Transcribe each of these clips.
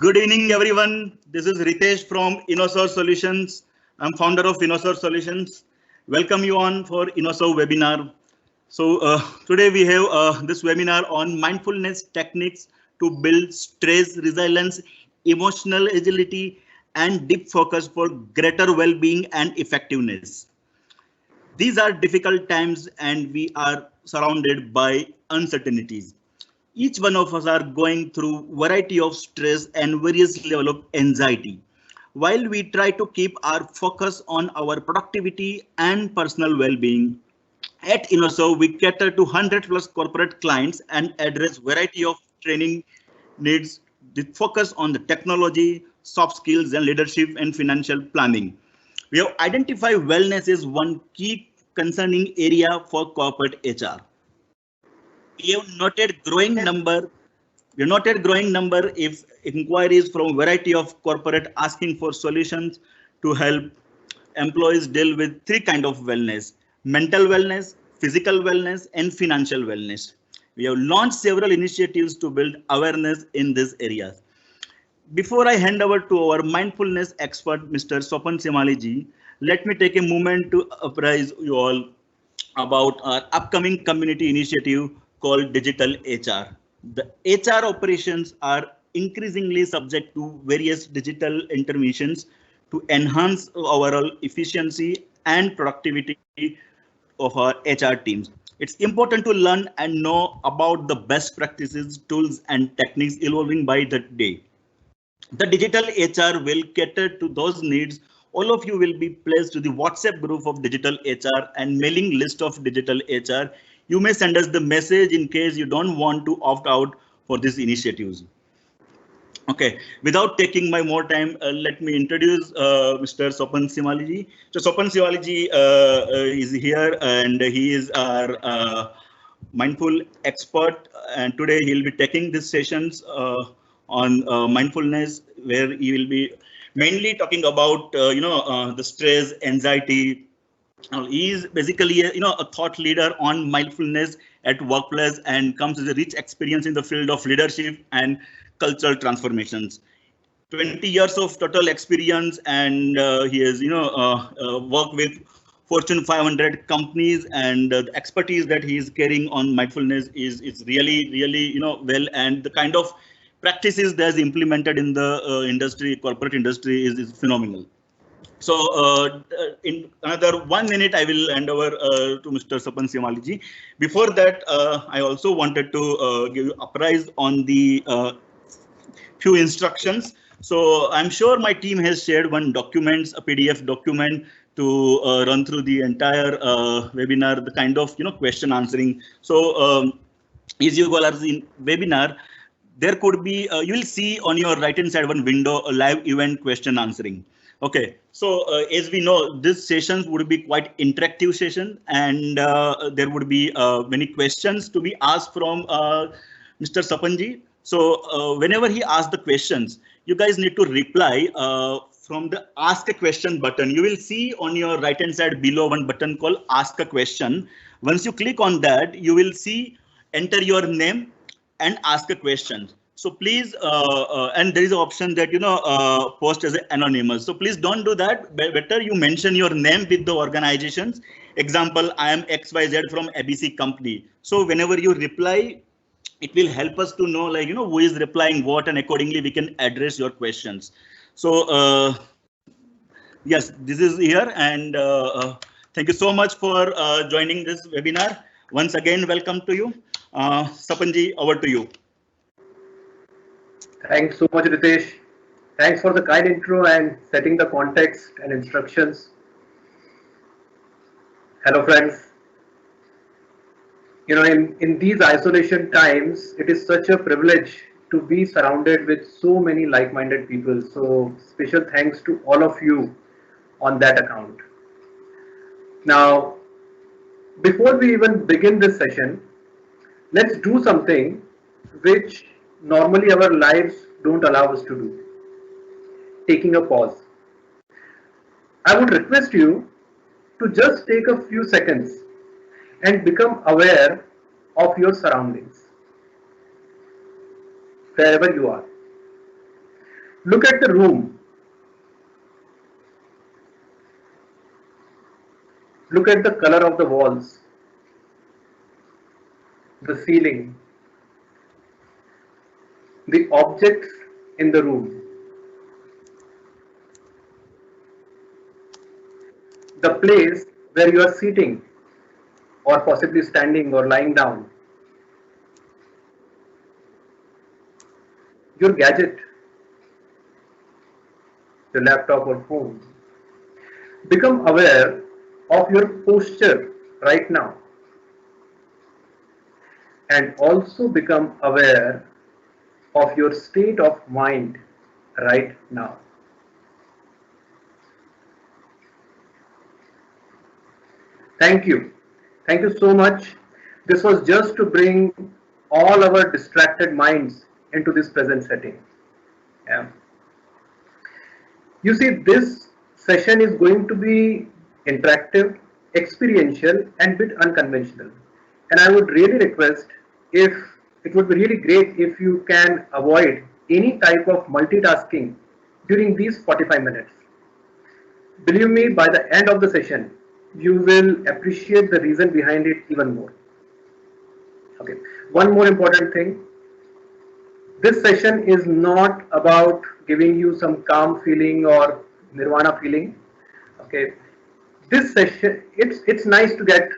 Good evening, everyone. This is Ritesh from InnoSource Solutions. I'm founder of InnoSource Solutions. Welcome you on for InnoSource webinar. Today we have this webinar on mindfulness techniques to build stress resilience, emotional agility, and deep focus for greater well-being and effectiveness. These are difficult times and we are surrounded by uncertainties. Each one of us are going through variety of stress and various level of anxiety. While we try to keep our focus on our productivity and personal well-being, at InnoSo we cater to 100 plus corporate clients and address variety of training needs with focus on the technology, soft skills and leadership and financial planning. We have identified wellness as one key concerning area for corporate HR. We have noted growing number if inquiries from variety of corporate asking for solutions to help employees deal with three kind of wellness: mental wellness, physical wellness, and financial wellness. We have launched several initiatives to build awareness in these areas. Before I hand over to our mindfulness expert, Mr. Sopan Semaliji, let me take a moment to apprise you all about our upcoming community initiative called Digital HR. The HR operations are increasingly subject to various digital interventions to enhance overall efficiency and productivity of our HR teams. It's important to learn and know about the best practices, tools, and techniques evolving by the day. The digital HR will cater to those needs. All of you will be placed to the WhatsApp group of digital HR and mailing list of digital HR. You may send us the message in case you don't want to opt out for these initiatives. Okay, without taking my more time, let me introduce Mr. Sopan Simaliji. So Sopan Simaliji is here and he is our mindful expert, and today he'll be taking these sessions on mindfulness, where he will be mainly talking about the stress, anxiety. He is basically a thought leader on mindfulness at workplace and comes with a rich experience in the field of leadership and cultural transformations. 20 years of total experience, and he has worked with Fortune 500 companies, and the expertise that he is carrying on mindfulness is really well, and the kind of practices that's implemented in the corporate industry is phenomenal. So in another 1 minute, I will hand over to Mr. Sapan Simaliji. Before that, I also wanted to give you a prize on the few instructions. So I'm sure my team has shared one document, a PDF document, to run through the entire webinar, the kind of question answering. So as you go in webinar, there could be you will see on your right hand side one window, a live event question answering. Okay, so as we know, this sessions would be quite interactive session, and there would be many questions to be asked from Mr. Sapanji. So whenever he asks the questions, you guys need to reply from the ask a question button. You will see on your right hand side below one button called ask a question. Once you click on that, you will see enter your name and ask a question. So please, and there is an option that post as anonymous. So please don't do that. Better you mention your name with the organizations. Example, I am XYZ from ABC company. So whenever you reply, it will help us to know who is replying what, and accordingly we can address your questions. So yes, this is here, and thank you so much for joining this webinar. Once again, welcome to you. Sapanji, over to you. Thanks so much, Ritesh. Thanks for the kind intro and setting the context and instructions. Hello, friends. In these isolation times, it is such a privilege to be surrounded with so many like-minded people. So special thanks to all of you on that account. Now, before we even begin this session, let's do something which normally our lives don't allow us to do. Taking a pause. I would request you to just take a few seconds and become aware of your surroundings, wherever you are. Look at the room. Look at the color of the walls, the ceiling, the objects in the room, the place where you are sitting or possibly standing or lying down, your gadget, your laptop or phone. Become aware of your posture right now and also become aware of your state of mind right now. Thank you. Thank you so much. This was just to bring all our distracted minds into this present setting. Yeah. You see, this session is going to be interactive, experiential, and bit unconventional. And I would really request if it would be really great if you can avoid any type of multitasking during these 45 minutes. Believe me, by the end of the session, you will appreciate the reason behind it even more. Okay. One more important thing. This session is not about giving you some calm feeling or nirvana feeling. Okay. This session, it's nice to get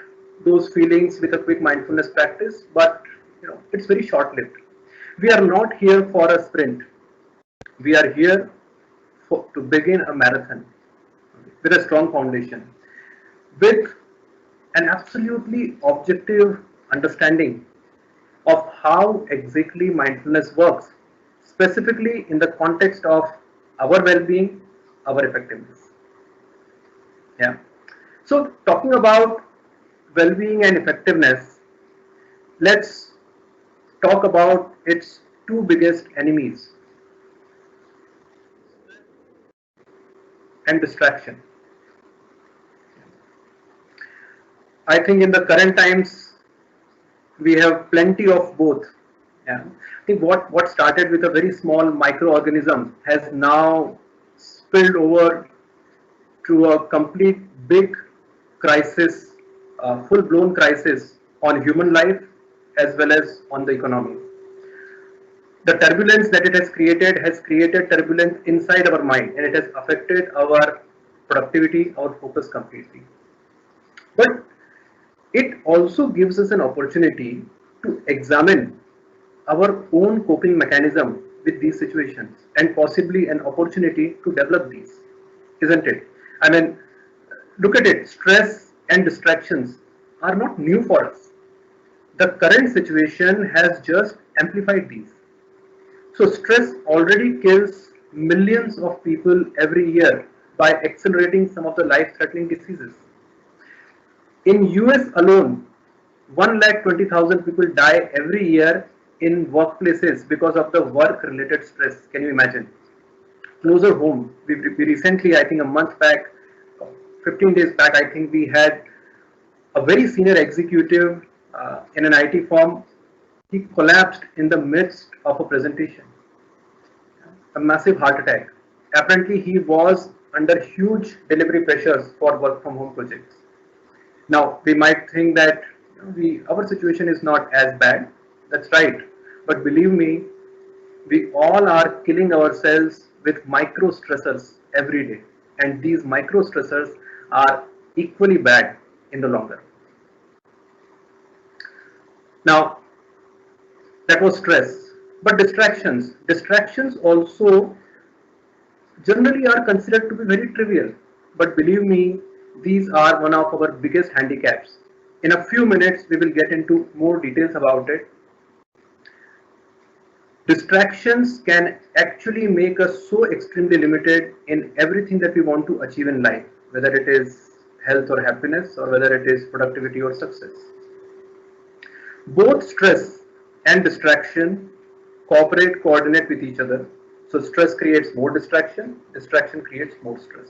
those feelings with a quick mindfulness practice, but it's very short-lived. We are not here for a sprint. We are here to begin a marathon with a strong foundation, with an absolutely objective understanding of how exactly mindfulness works, specifically in the context of our well-being, our effectiveness. Yeah. So talking about well-being and effectiveness, let's talk about its two biggest enemies and distraction. I think in the current times we have plenty of both. Yeah. I think what started with a very small microorganism has now spilled over to a complete big crisis, full-blown crisis on human life as well as on the economy. The turbulence that it has created turbulence inside our mind, and it has affected our productivity, our focus completely. But it also gives us an opportunity to examine our own coping mechanism with these situations and possibly an opportunity to develop these, isn't it? I mean, look at it. Stress and distractions are not new for us. The current situation has just amplified these. So stress already kills millions of people every year by accelerating some of the life-threatening diseases. In US alone, 1,20,000 people die every year in workplaces because of the work-related stress. Can you imagine? Closer home, we recently, I think a month back, 15 days back, I think we had a very senior executive in an IT firm. He collapsed in the midst of a presentation, a massive heart attack. Apparently, he was under huge delivery pressures for work from home projects. Now, we might think that our situation is not as bad. That's right. But believe me, we all are killing ourselves with micro stressors every day. And these micro stressors are equally bad in the long run. Now, that was stress. But distractions also generally are considered to be very trivial. But believe me, these are one of our biggest handicaps. In a few minutes, we will get into more details about it. Distractions can actually make us so extremely limited in everything that we want to achieve in life, whether it is health or happiness, or whether it is productivity or success. Both stress and distraction coordinate with each other. So stress creates more distraction creates more stress.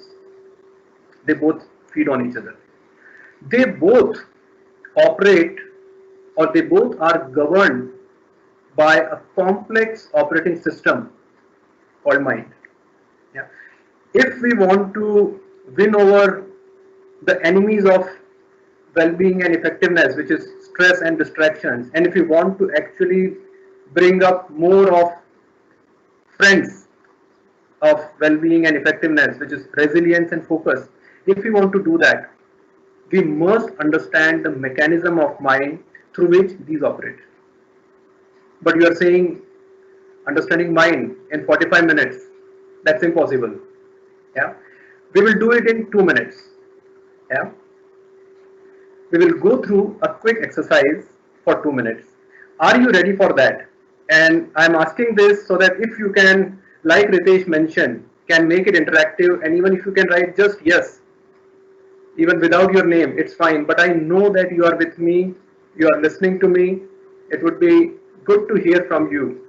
They both feed on each other. They both operate, or they both are governed by a complex operating system called mind. Yeah. If we want to win over the enemies of well-being and effectiveness, which is stress and distractions, and if we want to actually bring up more of friends of well-being and effectiveness, which is resilience and focus, if we want to do that, we must understand the mechanism of mind through which these operate. But you are saying understanding mind in 45 minutes, that's impossible. Yeah, we will do it in 2 minutes. Yeah, we will go through a quick exercise for 2 minutes. Are you ready for that? And I'm asking this so that if you can, like Ritesh mentioned, can make it interactive, and even if you can write just yes, even without your name, it's fine. But I know that you are with me, you are listening to me. It would be good to hear from you.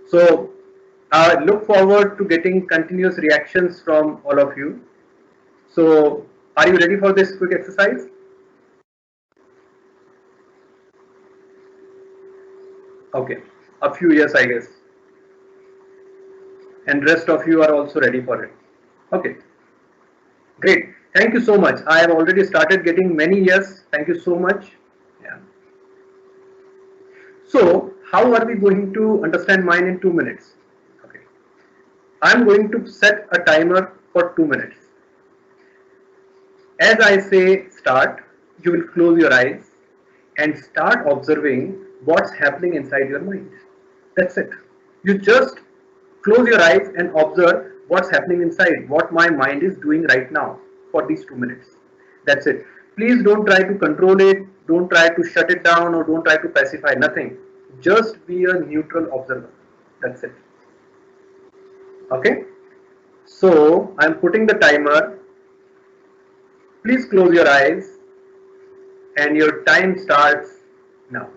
So I look forward to getting continuous reactions from all of you. So are you ready for this quick exercise? Okay, a few yes, I guess. And rest of you are also ready for it. Okay, great. Thank you so much. I have already started getting many yes. Thank you so much. Yeah. So how are we going to understand mind in 2 minutes? Okay. I'm going to set a timer for 2 minutes. As I say start, you will close your eyes and start observing what's happening inside your mind. That's it. You just close your eyes and observe what's happening inside, what my mind is doing right now for these 2 minutes. That's it. Please don't try to control it, don't try to shut it down, or don't try to pacify, nothing. Just be a neutral observer. That's it. Okay? So I'm putting the timer. Please close your eyes and your time starts now.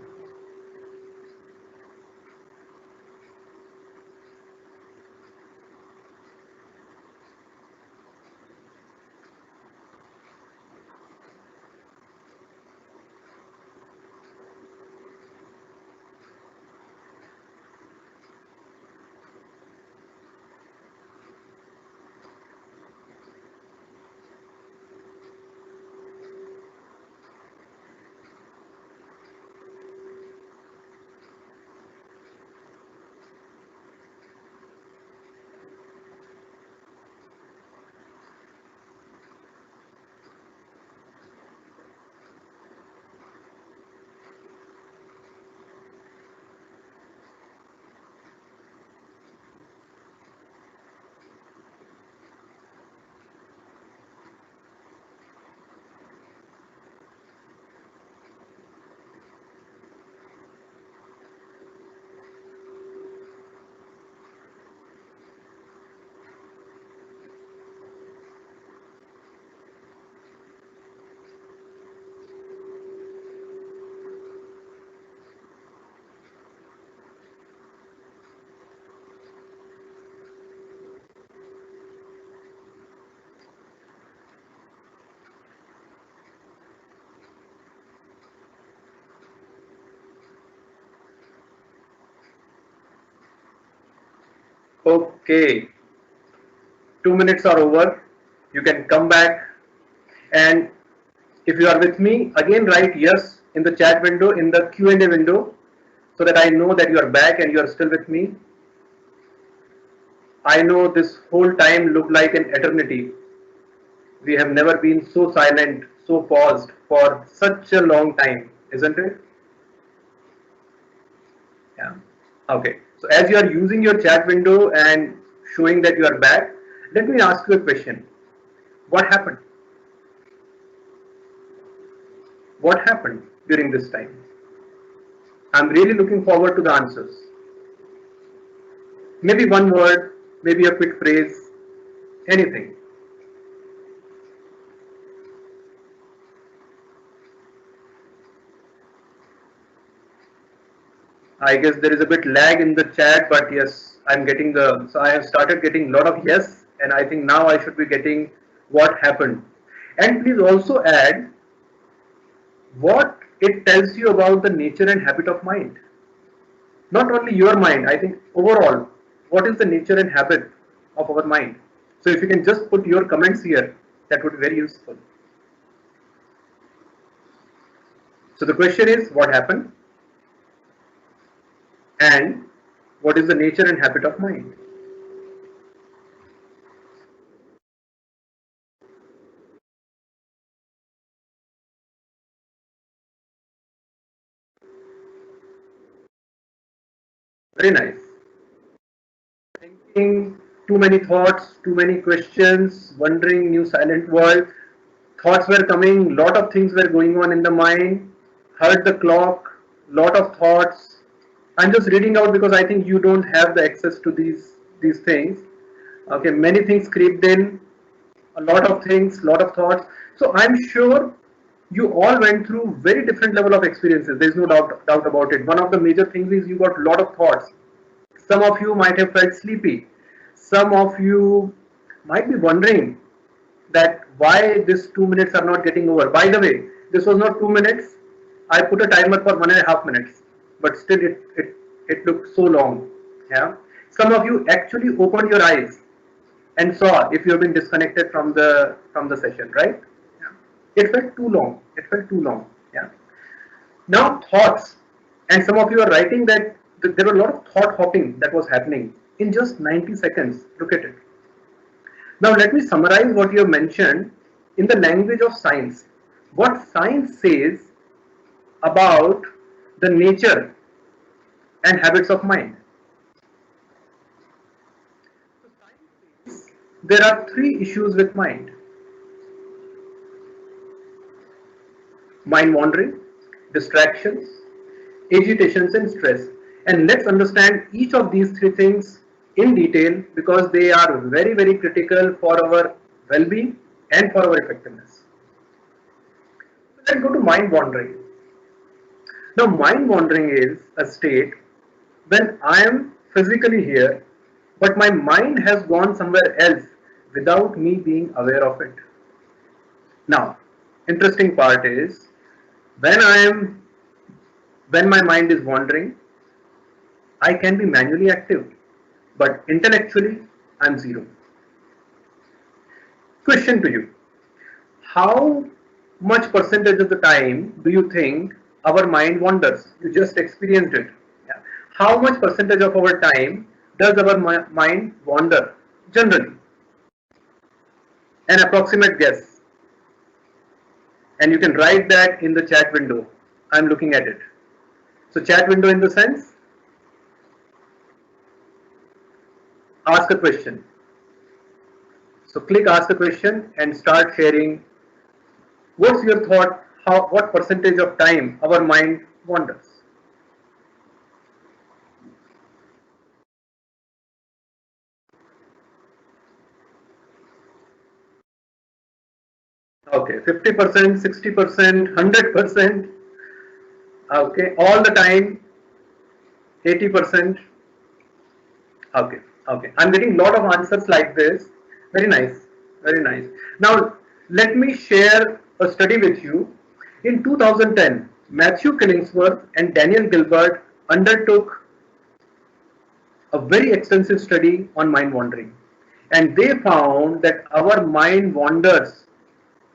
Okay, 2 minutes are over. You can come back, and if you are with me, again write yes in the chat window, in the Q&A window, so that I know that you are back and you are still with me. I know this whole time looked like an eternity. We have never been so silent, so paused for such a long time, isn't it? Yeah. Okay. So as you are using your chat window and showing that you are back, let me ask you a question. What happened? What happened during this time? I'm really looking forward to the answers. Maybe one word, maybe a quick phrase, anything. I guess there is a bit lag in the chat, but yes, I'm getting so I have started getting a lot of yes, and I think now I should be getting what happened. And please also add what it tells you about the nature and habit of mind. Not only your mind, I think overall, what is the nature and habit of our mind. So if you can just put your comments here, that would be very useful. So the question is, what happened and what is the nature and habit of mind? Very nice. Thinking, too many thoughts, too many questions, wondering, new silent world. Thoughts were coming, lot of things were going on in the mind. Heard the clock, lot of thoughts. I'm just reading out because I think you don't have the access to these things. Okay, many things creeped in, a lot of things, lot of thoughts. So I'm sure you all went through very different level of experiences. There's no doubt about it. One of the major things is you got a lot of thoughts. Some of you might have felt sleepy. Some of you might be wondering that why these 2 minutes are not getting over. By the way, this was not 2 minutes. I put a timer for 1.5 minutes, but still it looked so long. Yeah. Some of you actually opened your eyes and saw if you have been disconnected from the session, right? Yeah. It felt too long. It felt too long. Yeah. Now thoughts, and some of you are writing that there were a lot of thought hopping that was happening in just 90 seconds. Look at it. Now let me summarize what you have mentioned in the language of science. What science says about the nature and habits of mind. There are three issues with mind: mind wandering, distractions, agitations, and stress. And let's understand each of these three things in detail because they are very, very critical for our well being and for our effectiveness. Let's go to mind wandering. Now, mind wandering is a state when I am physically here, but my mind has gone somewhere else without me being aware of it. Now, interesting part is when I am when my mind is wandering, I can be manually active, but intellectually I'm zero. Question to you: how much percentage of the time do you think our mind wanders? You just experienced it. Yeah. How much percentage of our time does our mind wander generally? An approximate guess. And you can write that in the chat window. I'm looking at it. So chat window in the sense, ask a question. So click ask a question and start sharing. What's your thought? What percentage of time our mind wanders? Okay, 50%, 60%, 100%. Okay, all the time, 80%. Okay, okay. I'm getting a lot of answers like this. Very nice, very nice. Now, let me share a study with you. In 2010, Matthew Killingsworth and Daniel Gilbert undertook a very extensive study on mind wandering. And they found that our mind wanders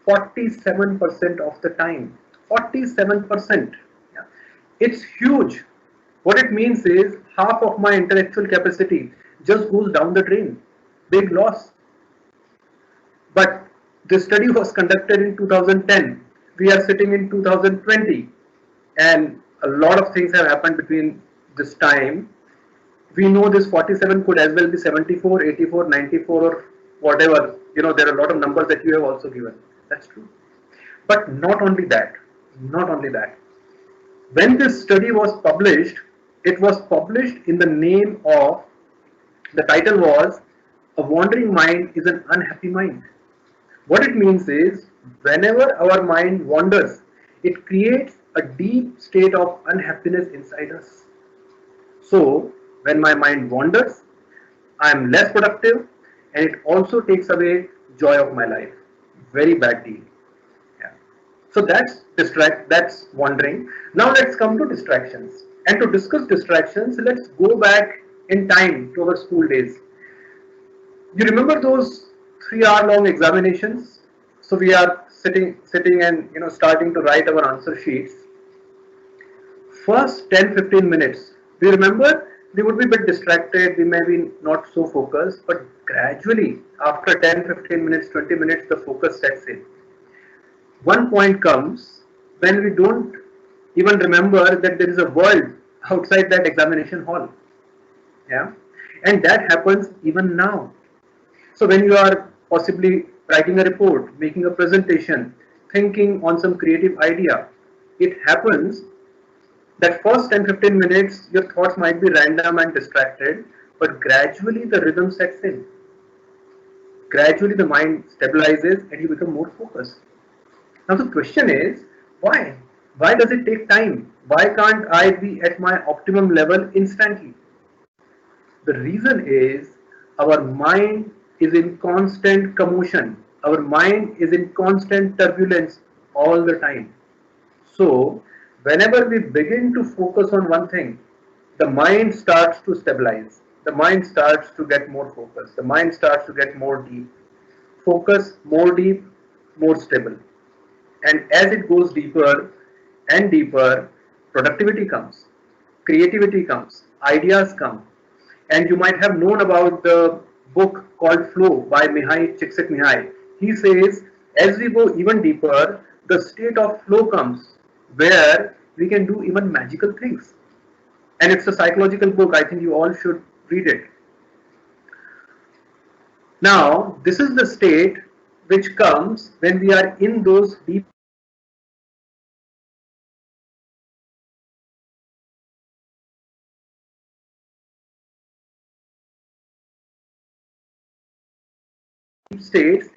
47% of the time. 47%. Yeah. It's huge. What it means is half of my intellectual capacity just goes down the drain. Big loss. But this study was conducted in 2010. We are sitting in 2020, and a lot of things have happened between this time. We know this 47 could as well be 74, 84, 94, or whatever. You know, there are a lot of numbers that you have also given. That's true. But not only that, not only that. When this study was published, it was published in the name of, the title was, A Wandering Mind is an Unhappy Mind. What it means is, whenever our mind wanders, it creates a deep state of unhappiness inside us. So, when my mind wanders, I am less productive and it also takes away joy of my life. Very bad deal. Yeah. So that's wandering. Now let's come to distractions. And to discuss distractions, let's go back in time to our school days. You remember those 3 hour long examinations? So we are sitting and starting to write our answer sheets. First 10-15 minutes, do you remember? We would be a bit distracted, we may be not so focused, but gradually after 10-15 minutes, 20 minutes, the focus sets in. One point comes when we don't even remember that there is a world outside that examination hall. Yeah, and that happens even now. So when you are possibly writing a report, making a presentation, thinking on some creative idea, it happens that first 10-15 minutes your thoughts might be random and distracted, but gradually the rhythm sets in. Gradually the mind stabilizes and you become more focused. Now the question is, why? Why does it take time? Why can't I be at my optimum level instantly? The reason is our mind is in constant commotion. Our mind is in constant turbulence all the time. So, whenever we begin to focus on one thing, the mind starts to stabilize. The mind starts to get more focused. The mind starts to get more deep. Focus more deep, more stable. And as it goes deeper and deeper, productivity comes, creativity comes, ideas come. And you might have known about the book called Flow by Mihai Csikszentmihalyi. He says, as we go even deeper, the state of flow comes where we can do even magical things. And it's a psychological book. I think you all should read it. Now, this is the state which comes when we are in those deep states.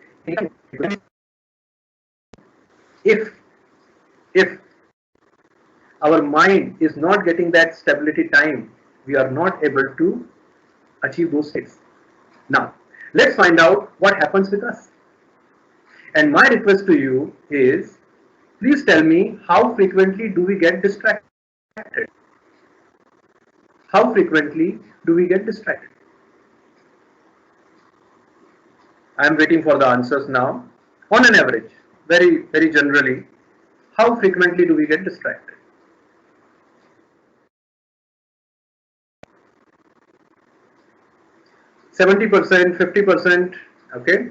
If if our mind is not getting that stability time, we are not able to achieve those states. Now, let's find out what happens with us. And my request to you is, please tell me, how frequently do we get distracted? How frequently do we get distracted? I am waiting for the answers now. On an average, very generally, how frequently do we get distracted? 70%, 50%. Okay,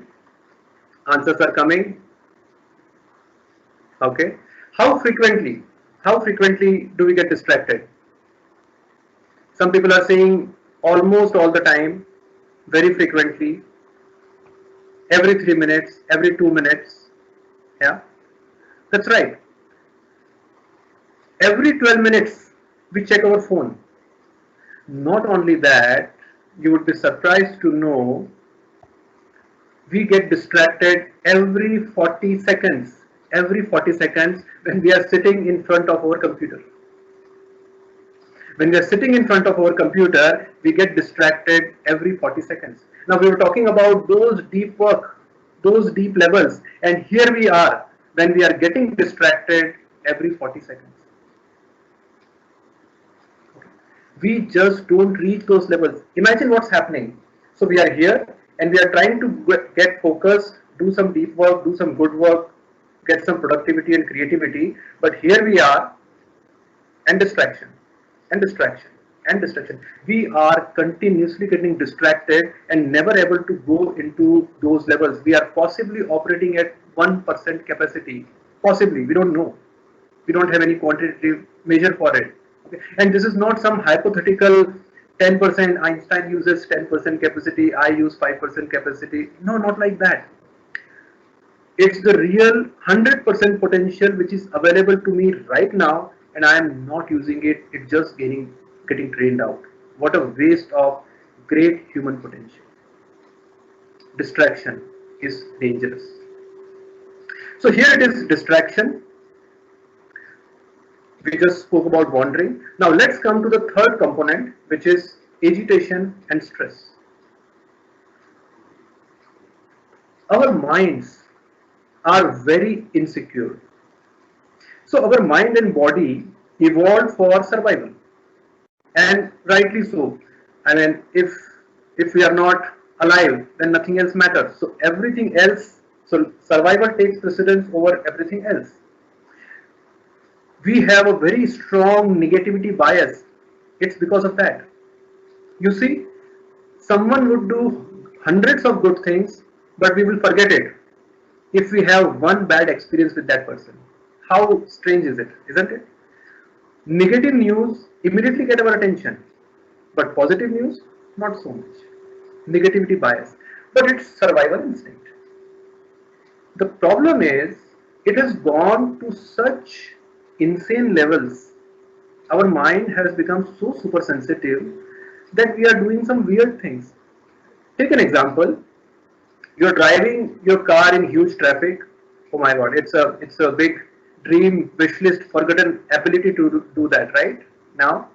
answers are coming. Okay, how frequently? How frequently do we get distracted? Some people are saying almost all the time, very frequently, every 3 minutes, every 2 minutes. Yeah, that's right. Every 12 minutes, we check our phone. Not only that, you would be surprised to know we get distracted every 40 seconds. Every 40 seconds when we are sitting in front of our computer. When we are sitting in front of our computer, we get distracted every 40 seconds. Now we were talking about those deep work, those deep levels, and here we are when we are getting distracted every 40 seconds. We just don't reach those levels. Imagine what's happening. So we are here and we are trying to get focused, do some deep work, do some good work, get some productivity and creativity. But here we are, and distraction, and distraction, and distraction. We are continuously getting distracted and never able to go into those levels. We are possibly operating at 1% capacity. Possibly, we don't know. We don't have any quantitative measure for it. Okay? And this is not some hypothetical 10%. Einstein uses 10% capacity, I use 5% capacity. No, not like that. It's the real 100% potential which is available to me right now, and I am not using it. It's just getting drained out. What a waste of great human potential. Distraction is dangerous. So here it is, distraction. We just spoke about wandering. Now let's come to the third component, which is agitation and stress. Our minds are very insecure. So our mind and body evolved for survival, and rightly so. I mean, if we are not alive, then nothing else matters. So everything else, so survival takes precedence over everything else. We have a very strong negativity bias. It's because of that. You see, someone would do hundreds of good things, but we will forget it if we have one bad experience with that person. How strange is it, isn't it? Negative news immediately get our attention, but positive news, not so much. Negativity bias, but it's survival instinct. The problem is, it has gone to such insane levels. Our mind has become so super sensitive that we are doing some weird things. Take an example. You're driving your car in huge traffic. Oh my God, it's a big dream wish list, forgotten ability to do that right now.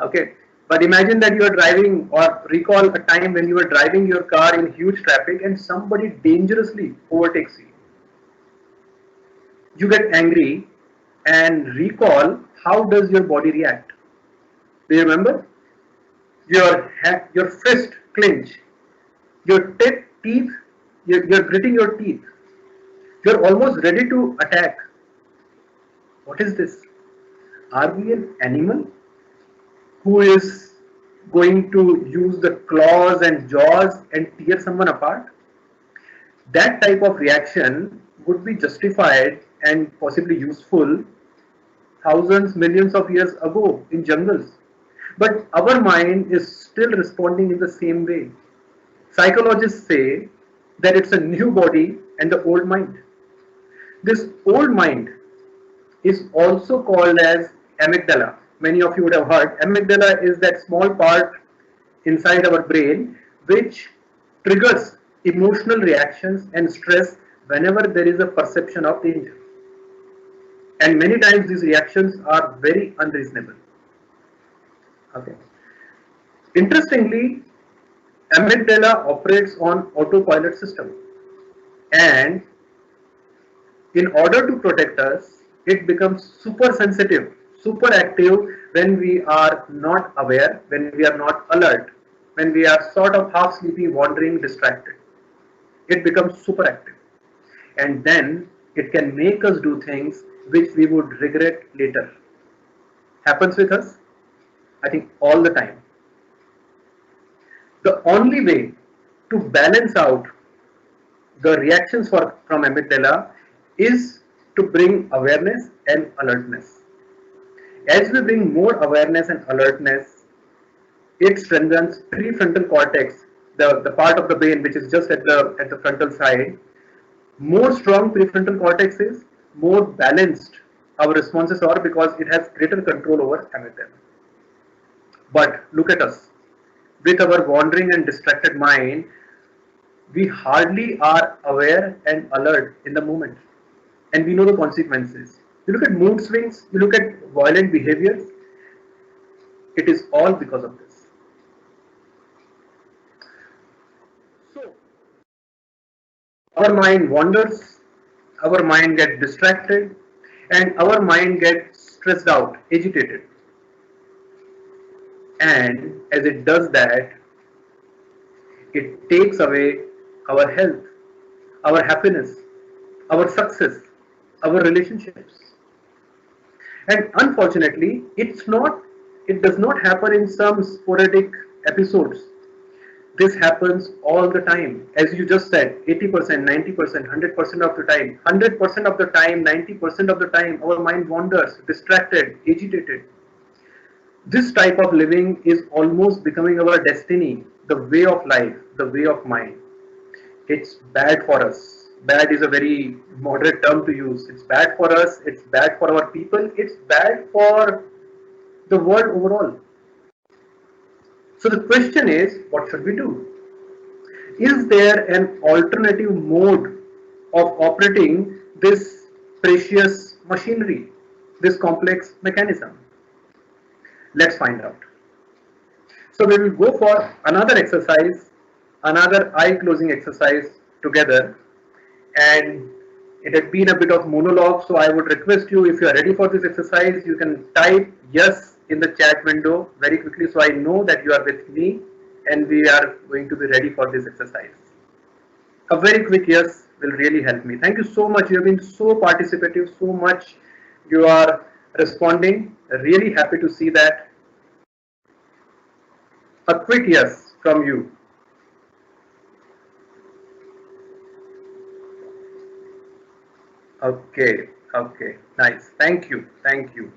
Okay, but imagine that you are driving, or recall a time when you were driving your car in huge traffic and somebody dangerously overtakes you. You get angry and recall how does your body react. Do you remember? Your fist clench, your teeth, you're gritting your teeth. You're almost ready to attack. What is this? Are we an animal who is going to use the claws and jaws and tear someone apart? That type of reaction would be justified and possibly useful thousands, millions of years ago in jungles. But our mind is still responding in the same way. Psychologists say that it's a new body and the old mind. This old mind is also called as amygdala. Many of you would have heard. Amygdala is that small part inside our brain which triggers emotional reactions and stress whenever there is a perception of danger. And many times these reactions are very unreasonable. Okay. Interestingly, amygdala operates on autopilot system, and in order to protect us, it becomes super sensitive, super active when we are not aware, when we are not alert, when we are sort of half sleepy, wandering, distracted. It becomes super active, and then it can make us do things which we would regret later. Happens with us, I think, all the time. The only way to balance out the reactions from amygdala is to bring awareness and alertness. As we bring more awareness and alertness, it strengthens prefrontal cortex, the part of the brain which is just at the frontal side. More strong prefrontal cortex is, more balanced our responses are, because it has greater control over amygdala. But look at us. With our wandering and distracted mind, we hardly are aware and alert in the moment. And we know the consequences. You look at mood swings, you look at violent behaviors, it is all because of this. So, our mind wanders, our mind gets distracted, and our mind gets stressed out, agitated. And as it does that, it takes away our health, our happiness, our success, our relationships. And unfortunately, it does not happen in some sporadic episodes. This happens all the time. As you just said, 80%, 90%, 100% of the time. 100% of the time, 90% of the time, our mind wanders, distracted, agitated. This type of living is almost becoming our destiny, the way of life, the way of mind. It's bad for us. Bad is a very moderate term to use. It's bad for us, it's bad for our people, it's bad for the world overall. So the question is, what should we do? Is there an alternative mode of operating this precious machinery, this complex mechanism? Let's find out. So we will go for another exercise, another eye closing exercise together. And it had been a bit of monologue, so I would request you, if you are ready for this exercise, you can type yes in the chat window very quickly so I know that you are with me. and we are going to be ready for this exercise. A very quick yes will really help me. Thank you so much. You have been so participative, so much you are responding. Really happy to see that. A quick yes from you. Okay, okay, nice. Thank you, thank you.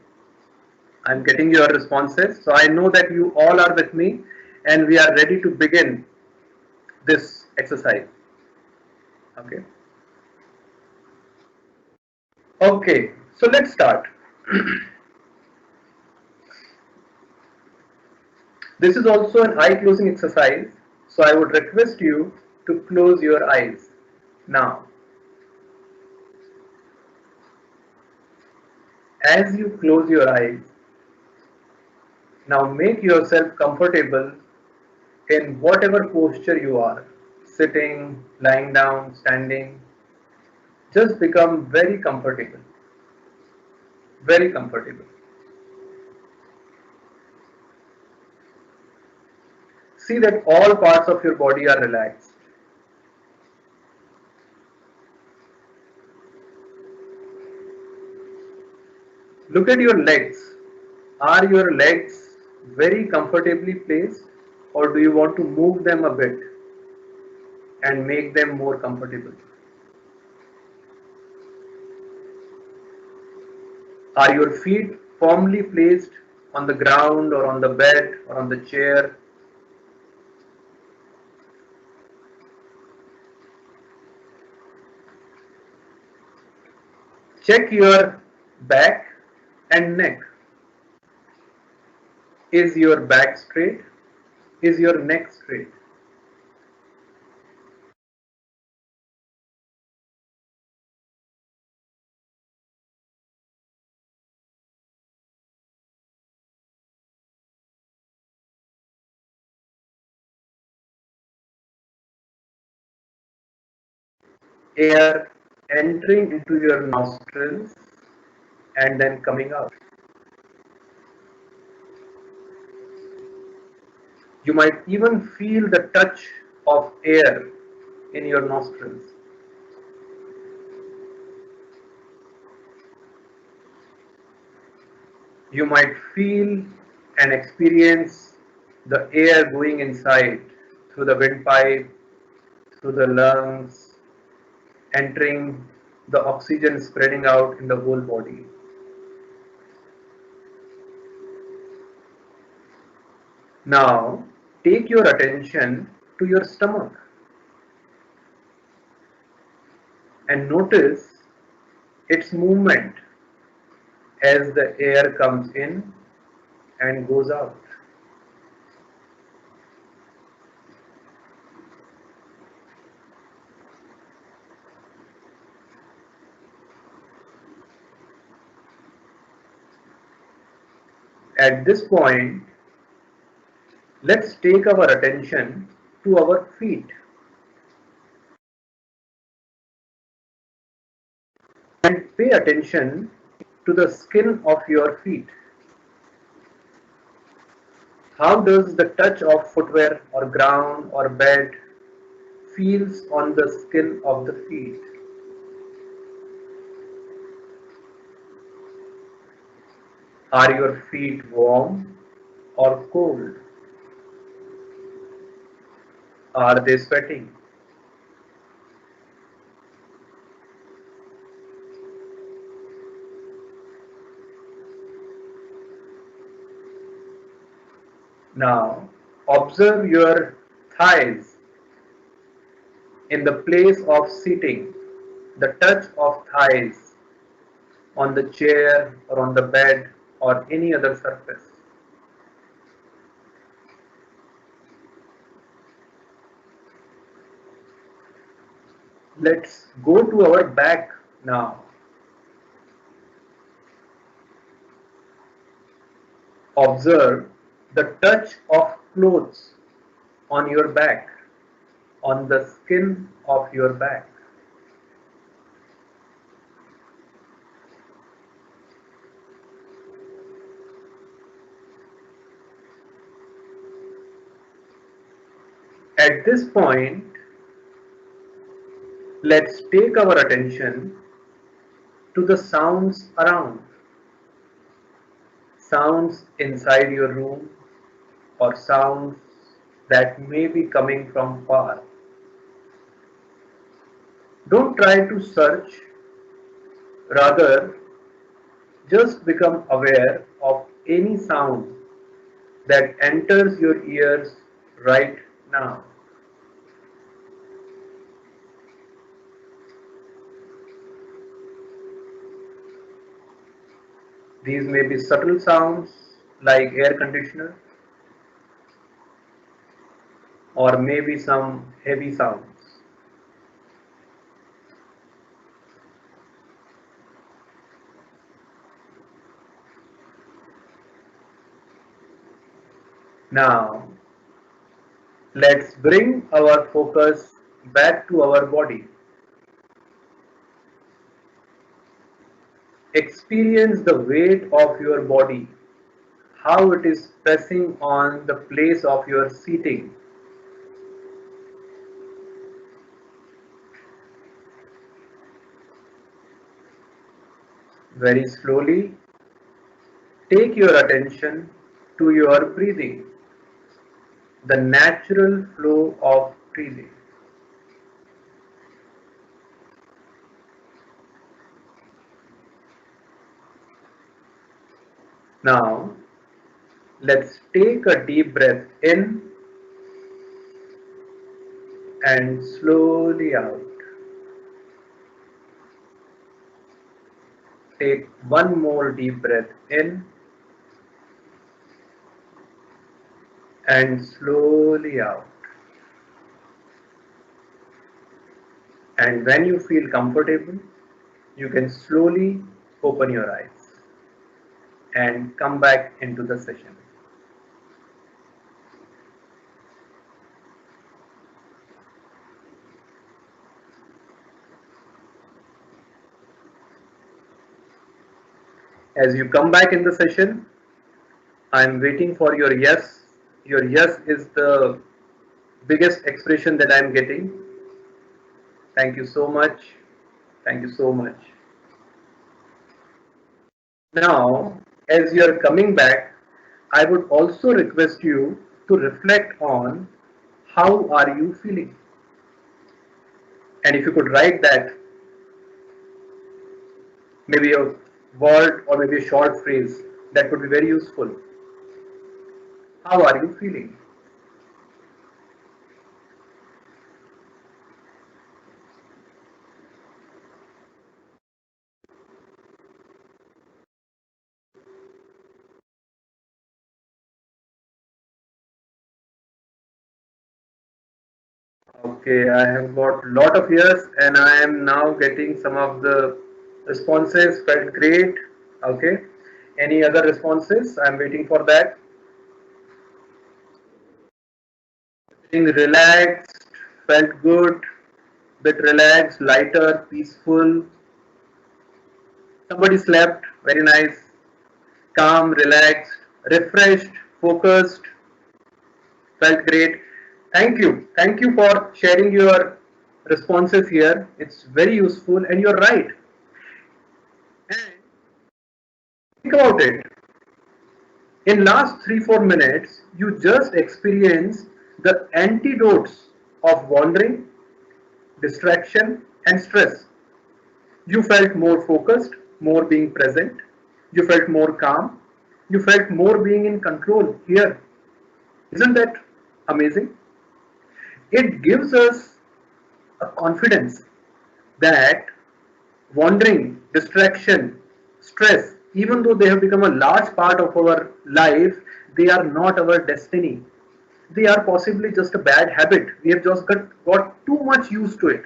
I'm getting your responses. So I know that you all are with me and we are ready to begin this exercise. Okay. Okay, so let's start. This is also an eye closing exercise. So I would request you to close your eyes now. As you close your eyes, now make yourself comfortable in whatever posture you are, sitting, lying down, standing. Just become very comfortable, very comfortable. See that all parts of your body are relaxed. Look at your legs. Are your legs very comfortably placed, or do you want to move them a bit and make them more comfortable? Are your feet firmly placed on the ground or on the bed or on the chair? Check your back and neck. Is your back straight? Is your neck straight? Air entering into your nostrils and then coming out. You might even feel the touch of air in your nostrils. You might feel and experience the air going inside through the windpipe, through the lungs, entering the oxygen spreading out in the whole body. Now, take your attention to your stomach and notice its movement as the air comes in and goes out. At this point, let's take our attention to our feet and pay attention to the skin of your feet. How does the touch of footwear or ground or bed feels on the skin of the feet? Are your feet warm or cold? Are they sweating? Now, observe your thighs in the place of sitting, the touch of thighs on the chair or on the bed or any other surface. Let's go to our back now. Observe the touch of clothes on your back, on the skin of your back. At this point, let's take our attention to the sounds around, sounds inside your room or sounds that may be coming from far. Don't try to search, rather, just become aware of any sound that enters your ears right now. These may be subtle sounds like air conditioner, or maybe some heavy sounds. Now, let's bring our focus back to our body. Experience the weight of your body, how it is pressing on the place of your seating. Very slowly, take your attention to your breathing, the natural flow of breathing. Now, let's take a deep breath in and slowly out. Take one more deep breath in and slowly out. And when you feel comfortable, you can slowly open your eyes and come back into the session. As you come back in the session, I am waiting for your yes. Your yes is the biggest expression that I am getting. Thank you so much. Thank you so much. Now, as you are coming back, I would also request you to reflect on how are you feeling. And if you could write that, maybe a word or maybe a short phrase, that would be very useful. How are you feeling? Okay, I have got a lot of years and I am now getting some of the responses. Felt great. Okay. Any other responses? I'm waiting for that. Feeling relaxed, felt good, bit relaxed, lighter, peaceful. Somebody slept, very nice, calm, relaxed, refreshed, focused, felt great. Thank you. Thank you for sharing your responses here. It's very useful and you're right. And think about it. In last 3-4 minutes, you just experienced the antidotes of wandering, distraction, and stress. You felt more focused, more being present. You felt more calm. You felt more being in control here. Isn't that amazing? It gives us a confidence that wandering, distraction, stress, even though they have become a large part of our life, they are not our destiny. They are possibly just a bad habit. We have just got too much used to it.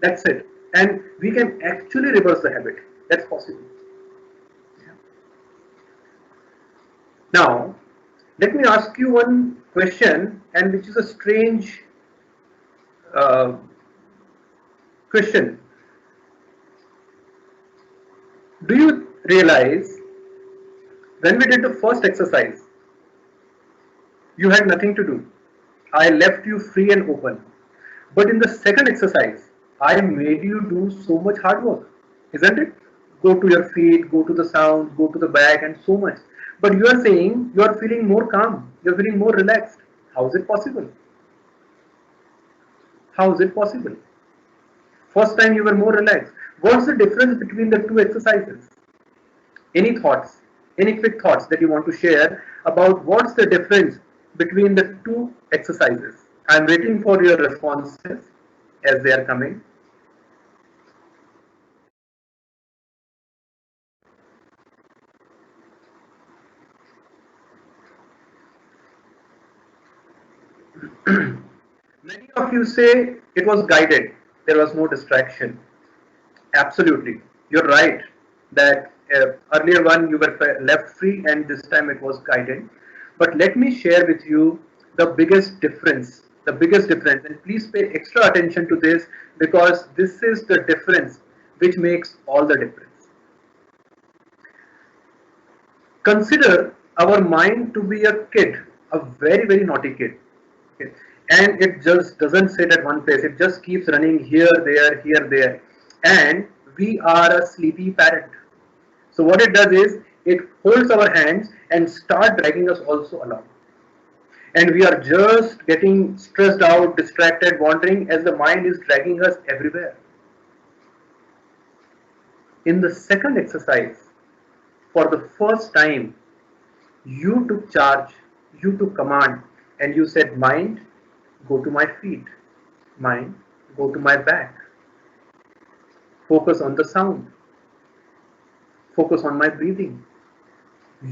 That's it. And we can actually reverse the habit. That's possible. Now, let me ask you one question, and which is a strange uh, question. Do you realize when we did the first exercise, you had nothing to do? I left you free and open. But in the second exercise, I made you do so much hard work, isn't it? Go to your feet, go to the sound, go to the back, and so much. But you are saying you are feeling more calm, you are feeling more relaxed. How is it possible? How is it possible? First time you were more relaxed. What's the difference between the two exercises? Any thoughts? Any quick thoughts that you want to share about what's the difference between the two exercises? I'm waiting for your responses as they are coming. Many of you say it was guided, there was no distraction. Absolutely, you're right that earlier one you were left free and this time it was guided. But let me share with you the biggest difference, and please pay extra attention to this because this is the difference which makes all the difference. Consider our mind to be a kid, a very naughty kid. Okay. And it just doesn't sit at one place, it just keeps running here, there. And we are a sleepy parent. So what it does is it holds our hands and start dragging us also along. And we are just getting stressed out, distracted, wandering as the mind is dragging us everywhere. In the second exercise, for the first time, you took charge, you took command, and you said, mind, go to my feet, mind, go to my back, focus on the sound, focus on my breathing.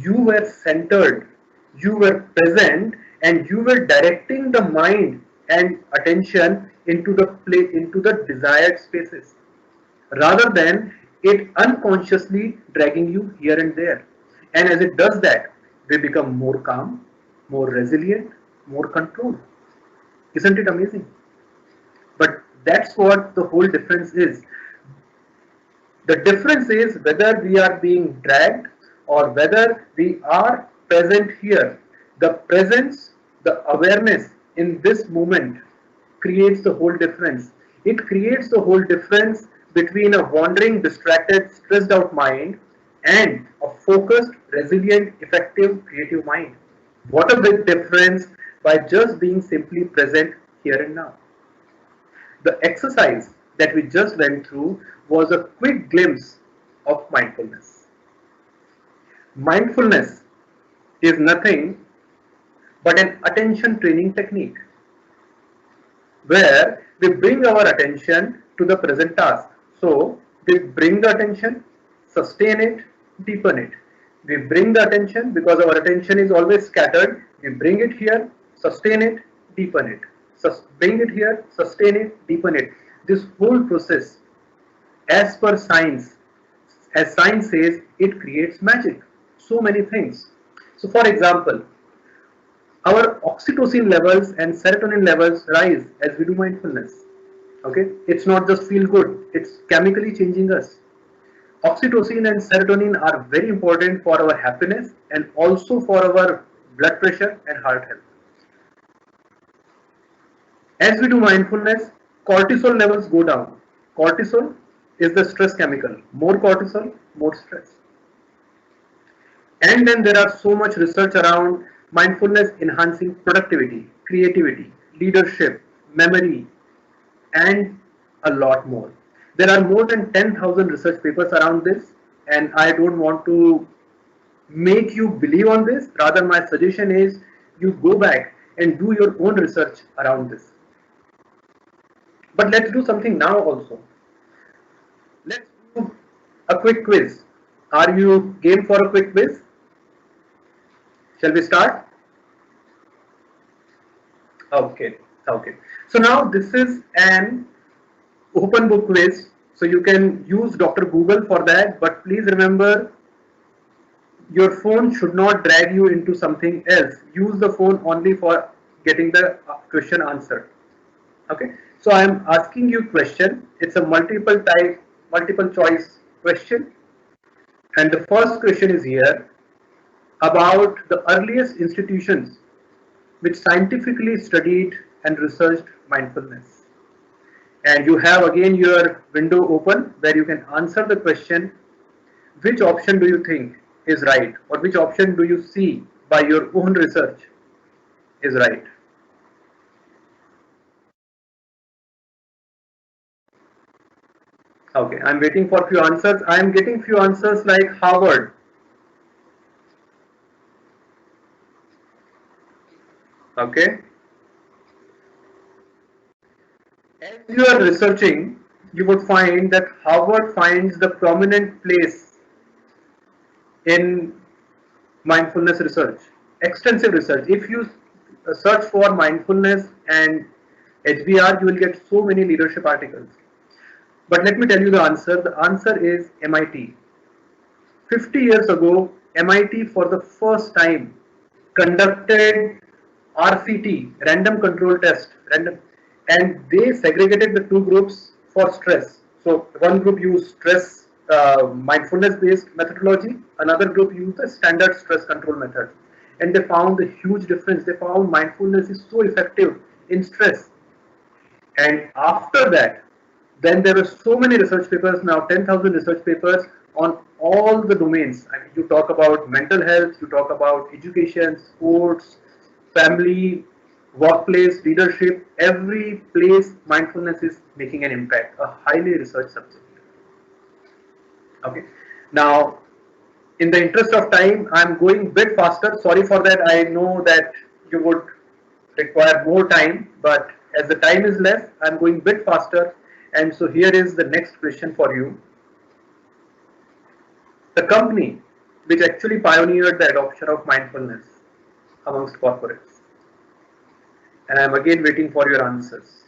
You were centered, you were present, and you were directing the mind and attention into the desired spaces, rather than it unconsciously dragging you here and there. And as it does that, we become more calm, more resilient, more controlled. Isn't it amazing? But that's what the whole difference is. The difference is whether we are being dragged or whether we are present here. The presence, the awareness in this moment creates the whole difference. It creates the whole difference between a wandering, distracted, stressed out mind and a focused, resilient, effective, creative mind. What a big difference by just being simply present here and now. The exercise that we just went through was a quick glimpse of mindfulness. Mindfulness is nothing but an attention training technique where we bring our attention to the present task. So we bring the attention, sustain it, deepen it. We bring the attention because our attention is always scattered. We bring it here, sustain it, deepen it. Bring it here, sustain it, deepen it. This whole process, as per science, as science says, it creates magic. So many things. So for example, our oxytocin levels and serotonin levels rise as we do mindfulness. Okay, it's not just feel good, it's chemically changing us. Oxytocin and serotonin are very important for our happiness and also for our blood pressure and heart health. As we do mindfulness, cortisol levels go down. Cortisol is the stress chemical. More cortisol, more stress. And then there are so much research around mindfulness enhancing productivity, creativity, leadership, memory, and a lot more. There are more than 10,000 research papers around this, and I don't want to make you believe on this. Rather, my suggestion is you go back and do your own research around this. But let's do something now also. Let's do a quick quiz. Are you game for a quick quiz? Shall we start? Okay, okay. So now this is an open book quiz. So you can use Dr. Google for that, but please remember your phone should not drag you into something else. Use the phone only for getting the question answered. Okay. So I am asking you question. It's a multiple choice question. And the first question is here about the earliest institutions which scientifically studied and researched mindfulness. And you have again your window open where you can answer the question, which option do you think is right, or which option do you see by your own research is right? Okay, I'm waiting for few answers. I am getting few answers like Harvard. Okay, as you are researching, you would find that Harvard finds the prominent place in mindfulness research, extensive research. If you search for mindfulness and HBR, you will get so many leadership articles. But let me tell you the answer. The answer is MIT. 50 years ago, MIT for the first time conducted RCT, random control test, and they segregated the two groups for stress. So one group used stress mindfulness based methodology, another group used the standard stress control method, and they found a huge difference. They found mindfulness is so effective in stress. And after that, then there were so many research papers, now 10,000 research papers on all the domains. I mean, you talk about mental health, you talk about education, sports, family, workplace, leadership, every place mindfulness is making an impact, a highly researched subject. Okay. Now, in the interest of time, I'm going a bit faster. Sorry for that. I know that you would require more time, but as the time is less, I'm going a bit faster. And so here is the next question for you. The company which actually pioneered the adoption of mindfulness amongst corporates. And I'm again waiting for your answers.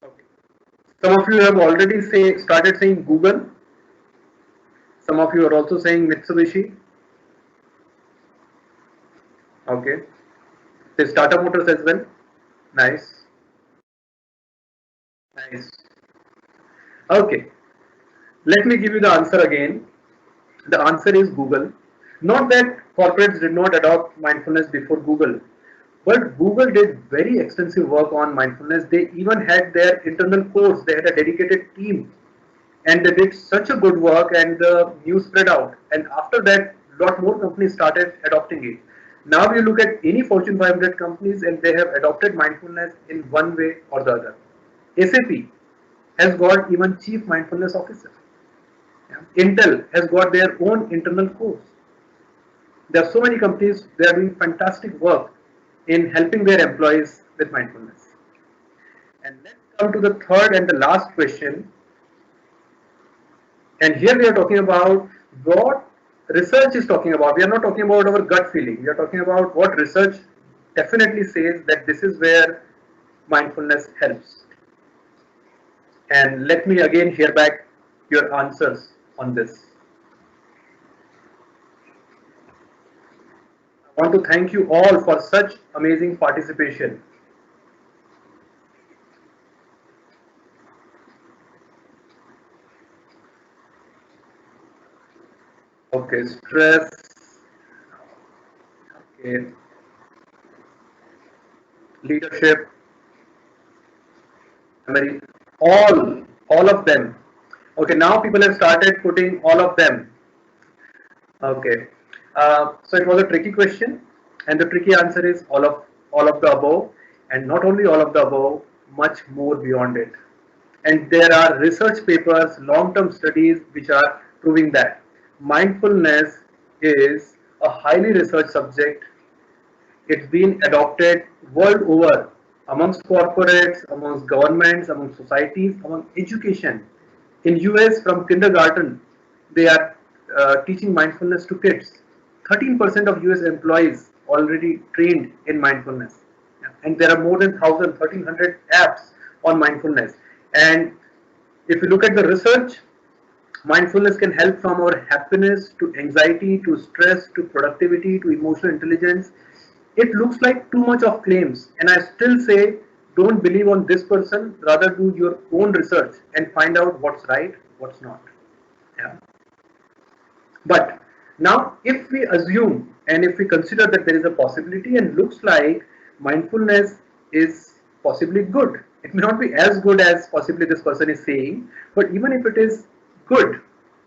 Okay. Some of you have already started saying Google. Some of you are also saying Mitsubishi. Okay. There's Tata Motors as well. Nice. Nice. Okay. Let me give you the answer again. The answer is Google. Not that corporates did not adopt mindfulness before Google, but Google did very extensive work on mindfulness. They even had their internal course, they had a dedicated team, and they did such a good work, and the news spread out. And after that, lot more companies started adopting it. Now you look at any Fortune 500 companies, and they have adopted mindfulness in one way or the other. SAP has got even chief mindfulness officer. Yeah. Intel has got their own internal course. There are so many companies, they are doing fantastic work in helping their employees with mindfulness. And let's come to the third and the last question. And here we are talking about what research is talking about. We are not talking about our gut feeling. We are talking about what research definitely says that this is where mindfulness helps. And let me again hear back your answers on this. I want to thank you all for such amazing participation. Okay, stress. Okay, leadership, memory, all of them. Okay, now people have started putting all of them. Okay, so it was a tricky question, and the tricky answer is all of the above, and not only all of the above, much more beyond it. And there are research papers, long-term studies which are proving that mindfulness is a highly researched subject. It's been adopted world over amongst corporates, amongst governments, amongst societies, among education. In US, from kindergarten, they are teaching mindfulness to kids. 13% of US employees already trained in mindfulness. And there are more than 1,300 apps on mindfulness. And if you look at the research, mindfulness can help from our happiness to anxiety to stress to productivity to emotional intelligence. It looks like too much of claims, and I still say Don't believe on this person, rather do your own research and find out what's right, what's not. Yeah. But now, if we assume and if we consider that there is a possibility and looks like mindfulness is possibly good, it may not be as good as possibly this person is saying, but even if it is good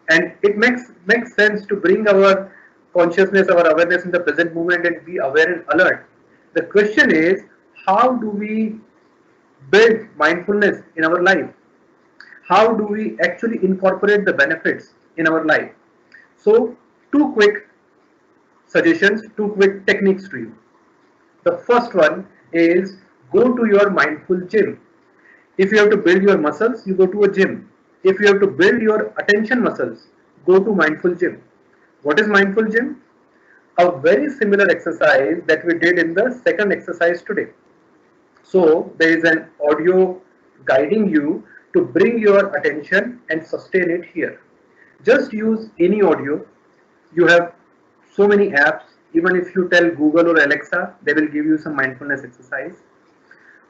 and it makes sense to bring our consciousness, our awareness in the present moment and be aware and alert. The question is, how do we build mindfulness in our life? How do we actually incorporate the benefits in our life? So, two quick suggestions, two quick techniques to you. The first one is go to your mindful gym. If you have to build your muscles, you go to a gym. If you have to build your attention muscles, go to mindful gym. What is mindful gym? A very similar exercise that we did in the second exercise today. So there is an audio guiding you to bring your attention and sustain it here. Just use any audio. You have so many apps. Even if you tell Google or Alexa, they will give you some mindfulness exercise.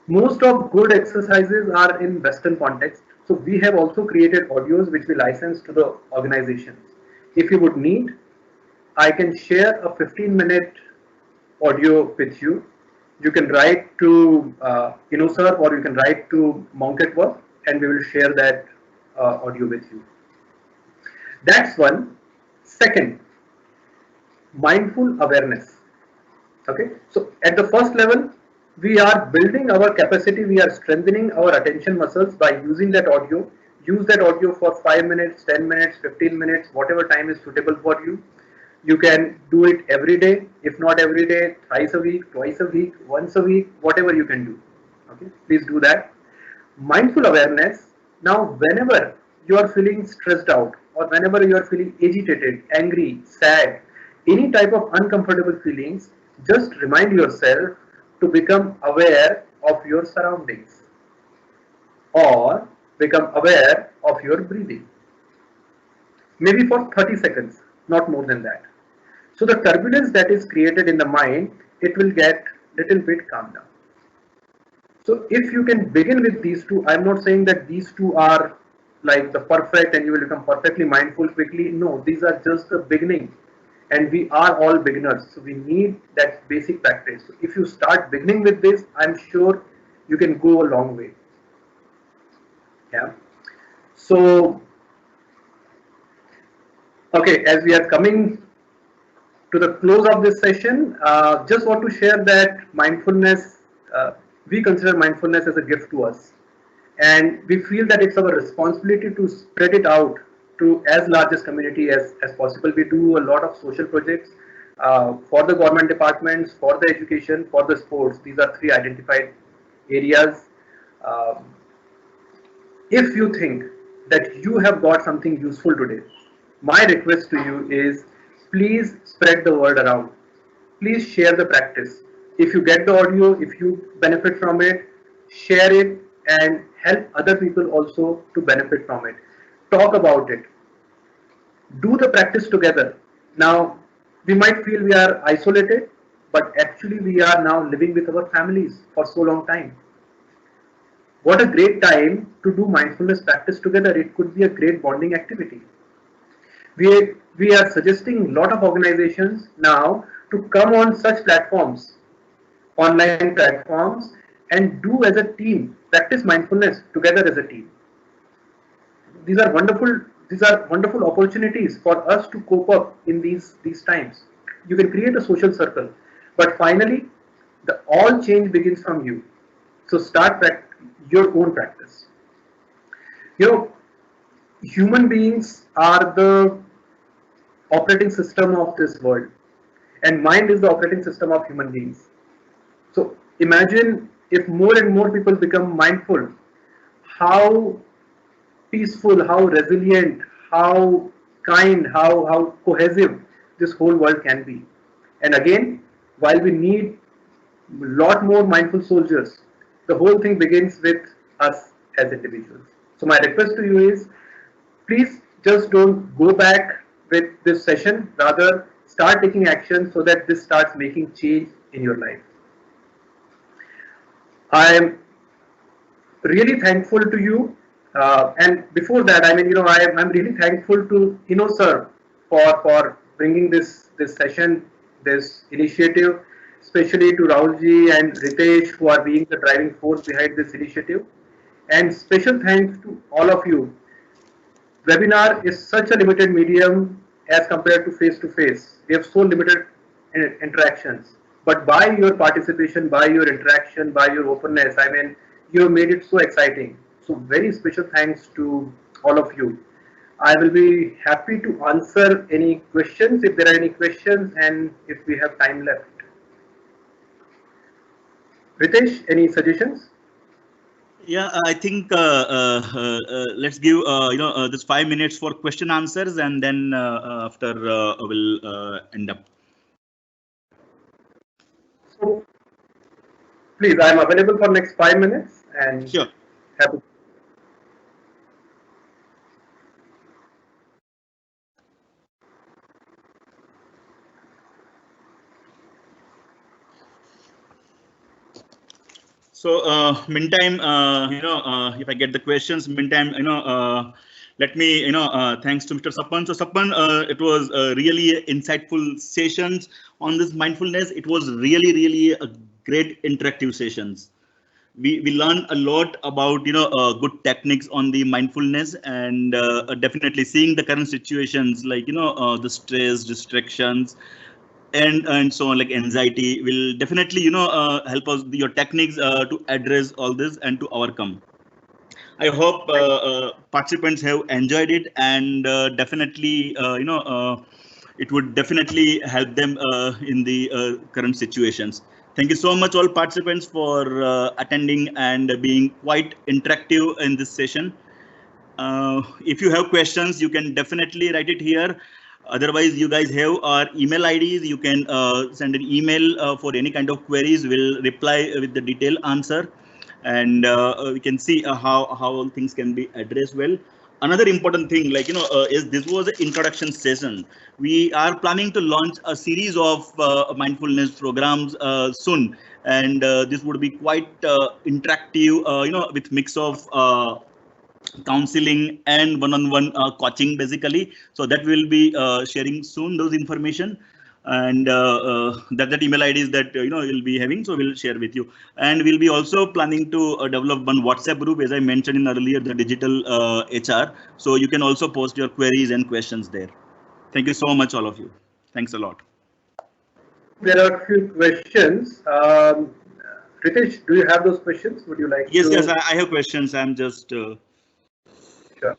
Most of good exercises are in Western context. So we have also created audios which we license to the organizations. If you would need, I can share a 15-minute audio with you. You can write to InnoServe or you can write to Monk at Work and we will share that audio with you. That's one. Second, mindful awareness. Okay, so at the first level, we are building our capacity, we are strengthening our attention muscles by using that audio. Use that audio for 5 minutes, 10 minutes, 15 minutes, whatever time is suitable for you. You can do it every day, if not every day, thrice a week, twice a week, once a week, whatever you can do. Okay, please do that. Mindful awareness. Now, whenever you are feeling stressed out or whenever you are feeling agitated, angry, sad, any type of uncomfortable feelings, just remind yourself to become aware of your surroundings or become aware of your breathing. Maybe for 30 seconds, not more than that. So the turbulence that is created in the mind, it will get little bit calmed down. So if you can begin with these two, I'm not saying that these two are like the perfect and you will become perfectly mindful quickly. No, these are just the beginning and we are all beginners. So we need that basic practice. So if you start beginning with this, I'm sure you can go a long way. Yeah. So, okay, as we are coming to the close of this session, just want to share that mindfulness, we consider mindfulness as a gift to us. And we feel that it's our responsibility to spread it out to as largest community as possible. We do a lot of social projects for the government departments, for the education, for the sports. These are three identified areas. Um, if you think that you have got something useful today, my request to you is please spread the word around. Please share the practice. If you get the audio, if you benefit from it, share it and help other people also to benefit from it. Talk about it. Do the practice together. Now, we might feel we are isolated, but actually we are now living with our families for so long time. What a great time to do mindfulness practice together. It could be a great bonding activity. We are suggesting a lot of organizations now to come on such platforms, online platforms, and do as a team, practice mindfulness together as a team. These are wonderful. These are wonderful opportunities for us to cope up in these times. You can create a social circle, but finally, the all change begins from you. So start your own practice. You know, human beings are the operating system of this world, and mind is the operating system of human beings. So imagine if more and more people become mindful, how peaceful, how resilient, how kind, how cohesive this whole world can be. And again, while we need a lot more mindful soldiers, the whole thing begins with us as individuals. So my request to you is, please just don't go back with this session, rather start taking action so that this starts making change in your life. I am really thankful to you. And before that, I mean, I'm really thankful to sir, for bringing this session, this initiative, especially to Rahulji and Ritesh, who are being the driving force behind this initiative. And special thanks to all of you. Webinar is such a limited medium as compared to face to face. We have so limited interactions. But by your participation, by your interaction, by your openness, I mean, you have made it so exciting. So very special thanks to all of you. I will be happy to answer any questions if there are any questions and if we have time left. Ritesh, any suggestions? Yeah, I think let's give this 5 minutes for question answers, and then after we'll end up. So please, I am available for next 5 minutes and Sure. happy. So, meantime, if I get the questions, meantime, let me, thanks to Mr. Sapan. So, Sapan, it was really insightful sessions on this mindfulness. It was really a great interactive sessions. We learned a lot about good techniques on the mindfulness, and definitely seeing the current situations like the stress, distractions, and so on, like anxiety will definitely help us, your techniques to address all this and to overcome. I hope participants have enjoyed it, and definitely it would definitely help them in the current situations. Thank you so much, all participants, for attending and being quite interactive in this session. If you have questions, you can definitely write it here. Otherwise, you guys have our email IDs. You can send an email for any kind of queries. We'll reply with the detailed answer, and we can see how all things can be addressed well. Another important thing, like is this was an introduction session. We are planning to launch a series of mindfulness programs soon, and this would be quite interactive, with mix of counseling and one-on-one coaching basically. So that will be sharing soon those information, and that email IDs that you'll be having, so we'll share with you. And we'll be also planning to develop one WhatsApp group, as I mentioned in earlier, the digital HR, so you can also post your queries and questions there. Thank you so much, all of you. Thanks a lot. There are a few questions. Ritesh, do you have those questions? Would you like Yes, to? yes, I have questions. I'm just Sure.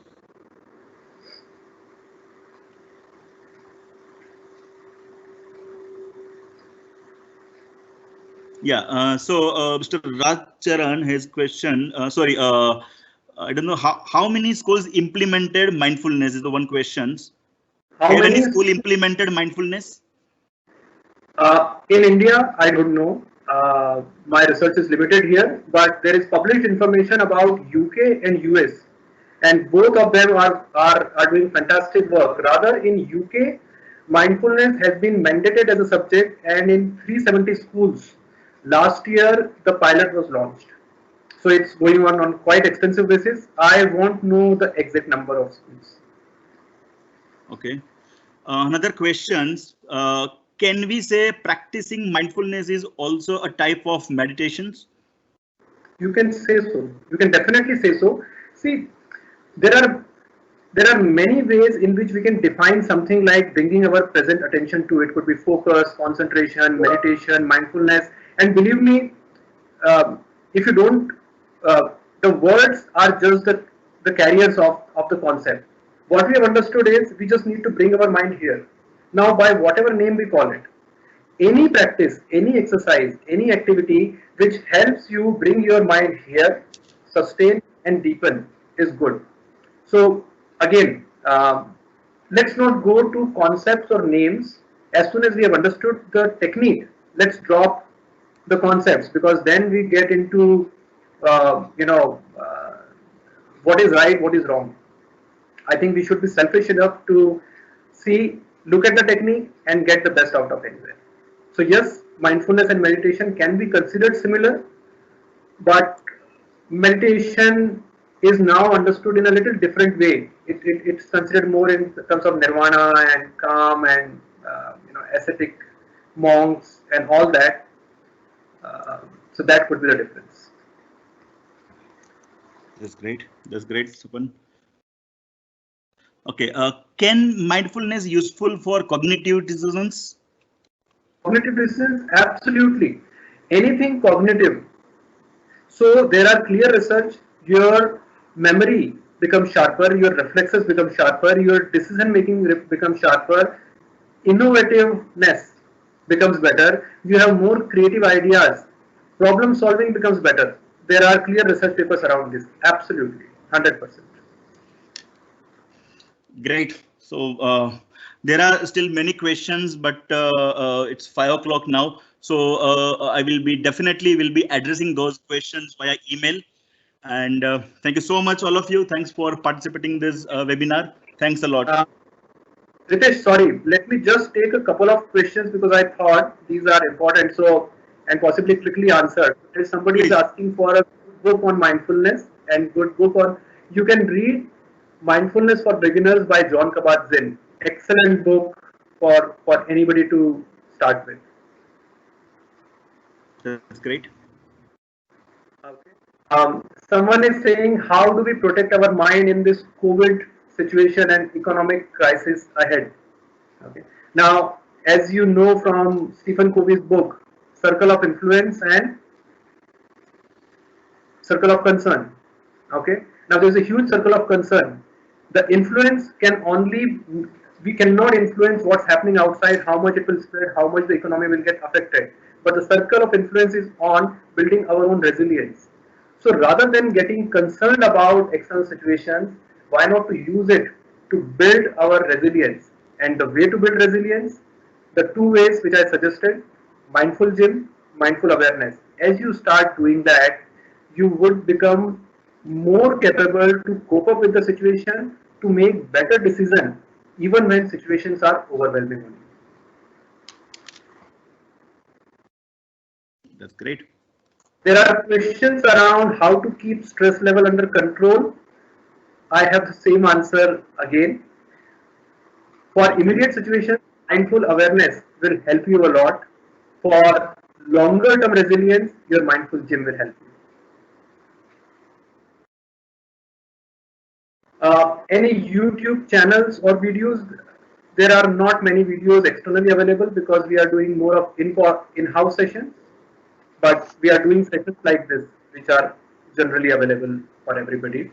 Yeah, so Mr. Raj Charan, his question, sorry, I don't know how many schools implemented mindfulness is the one question. How Have any many? school implemented mindfulness? In India, I don't know. My research is limited here, but there is published information about UK and US, and both of them are doing fantastic work. Rather, in UK, mindfulness has been mandated as a subject, and in 370 schools last year the pilot was launched. So it's going on quite extensive basis. I won't know the exact number of schools. Okay. Another questions. Can we say practicing mindfulness is also a type of meditations? You can say so. You can definitely say so. See, there are there are many ways in which we can define something like bringing our present attention to it. Could be focus, concentration, meditation, mindfulness. And believe me, if you don't, the words are just the carriers of the concept. What we have understood is we just need to bring our mind here. Now, by whatever name we call it, any practice, any exercise, any activity which helps you bring your mind here, sustain and deepen is good. So again, let's not go to concepts or names. As soon as we have understood the technique, let's drop the concepts, because then we get into what is right, what is wrong. I think we should be selfish enough to look at the technique and get the best out of it. So yes, mindfulness and meditation can be considered similar, but meditation is now understood in a little different way. It's considered more in terms of nirvana and calm and ascetic monks and all that. So that could be the difference. That's great. That's great, Supan. Okay. Can mindfulness useful for cognitive decisions? Cognitive dissonance, absolutely. Anything cognitive. So there are clear research. Your memory becomes sharper, your reflexes become sharper, your decision making becomes sharper, innovativeness becomes better. You have more creative ideas. Problem solving becomes better. There are clear research papers around this. Absolutely, 100%. Great. So there are still many questions, but it's 5 o'clock now. So I will be definitely will be addressing those questions via email. And thank you so much, all of you. Thanks for participating in this webinar. Thanks a lot. Ritesh, sorry, let me just take a couple of questions because I thought these are important. So, and possibly quickly answered. If somebody is asking for a book on mindfulness and good book on, you can read Mindfulness for Beginners by John Kabat-Zinn. Excellent book for anybody to start with. That's great. Okay. Someone is saying, how do we protect our mind in this COVID situation and economic crisis ahead? Okay. Now, as you know from Stephen Covey's book, Circle of Influence and Circle of Concern. Okay. Now, there's a huge circle of concern. The influence can only, we cannot influence what's happening outside, how much it will spread, how much the economy will get affected. But the circle of influence is on building our own resilience. So rather than getting concerned about external situations, why not to use it to build our resilience? And the way to build resilience, the two ways which I suggested, mindful gym, mindful awareness. As you start doing that, you would become more capable to cope up with the situation, to make better decisions, even when situations are overwhelming. That's great. There are questions around how to keep stress level under control. I have the same answer again. For immediate situations, mindful awareness will help you a lot. For longer term resilience, your mindful gym will help you. Any YouTube channels or videos? There are not many videos externally available because we are doing more of in-house sessions, but we are doing sessions like this, which are generally available for everybody.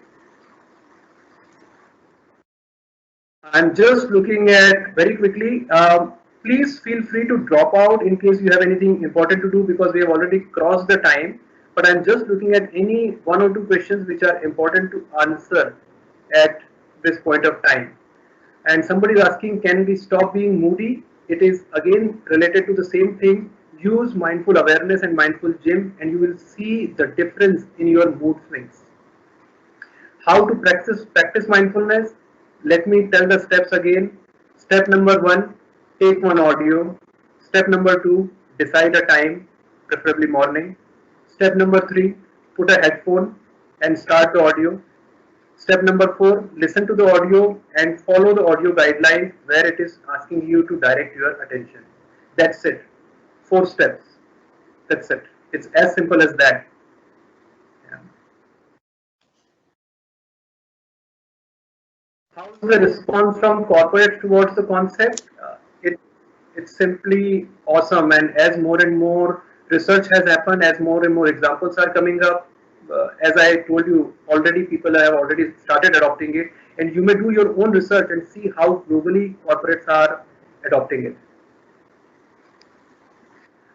I'm just looking at very quickly. Please feel free to drop out in case you have anything important to do because we have already crossed the time. But I'm just looking at any one or two questions which are important to answer at this point of time. And somebody is asking, can we stop being moody? It is again related to the same thing. Use mindful awareness and mindful gym, and you will see the difference in your mood swings. How to practice mindfulness? Let me tell the steps again. Step number 1, take one audio. Step number 2, decide a time, preferably morning. Step number 3, put a headphone and start the audio. Step number 4, listen to the audio and follow the audio guidelines where it is asking you to direct your attention. That's it. 4 steps. That's it. It's as simple as that. Yeah. How is the response from corporates towards the concept? It's simply awesome, and as more and more research has happened, as more and more examples are coming up, as I told you already, people have already started adopting it, and you may do your own research and see how globally corporates are adopting it.